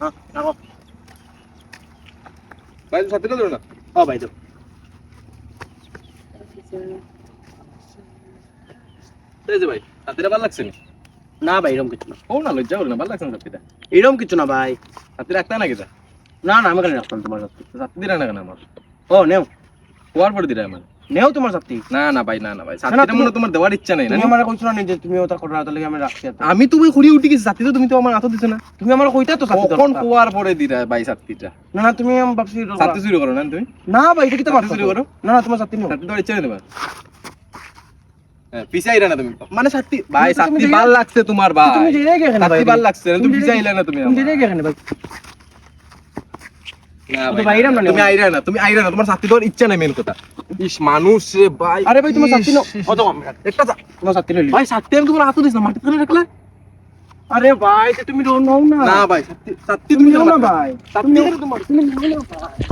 হ্যাঁ রাখো ভাই ছাত্রীটা ধরো না। ও ভাই দাও এই যে ভাই ছাত্রীটা ভালো লাগছে না? না ভাই এরকম কিছু না ও না লজ্জা করে না, ভালো লাগছে না ছাত্রীটা। এরকম কিছু না ভাই ছাত্রী রাখতে নাকি তা? না না আমি কেন রাখতাম তোমার ছাত্রী ছাত্রী দিলা না কেন আমার? ও নেও হওয়ার পরে দিলা আমার? নেও তোমার ছাত্রী না না ভাই, না না ভাই, ছাত্রীটা মনে হয় তোমার দেওয়ার ইচ্ছা নেই না? তুমি আমার কইছো না যে তুমি ওটা করো না, তাহলে আমি রাখছি আর। আমি তুমি ঘুরি উঠি গেছি, ছাত্রী তো তুমি তো আমার হাতও দিছো না। তুমি আমার কইতা তো ছাত্রী কখন দরকার। হওয়ার পরে দিলা ভাই ছাত্রীটা? না না তুমি আমি ভাবছি দরকার। ছাত্রী চুরি করো না তুমি? না ভাই এটা কি তো ছাত্রী পারছো চুরি করো? না না তোমার ছাত্রী নেও ছাত্রী দেওয়ার ইচ্ছা নেই তোমার? হ্যাঁ পিছাই না তুমি মানে ছাত্রী ভাই, তুমি ছাত্রী যে- ভাল লাগছে তোমার ভাই, তুমি যে রেগে এখানে ভাই ছাত্রী ভাল লাগছে না, তুমি পিছাই না তুমি তুমি যে আমার। রেগে এখানে ভাই না তো ভাই, ভাই, এরম না তুমি আইরা না, তুমি আইরা না, তোমার ছাত্রী দেওয়ার ইচ্ছা নাই মেন কথা। ইস মানুষ রে ভাই। আরে ভাই তোমার ছাত্রী নাও ইস, ও তো একটা তোমার ছাত্রী লইলি ভাই ছাত্রী আমি তোমার হাতও দিছ না, মাটিতে রাখলে। আরে ভাই তো তুমি নাও না না ভাই ছাত্রী তুমি তুমি নাও না তোমার ভাই ছাত্রী তুমি নাও না ভাই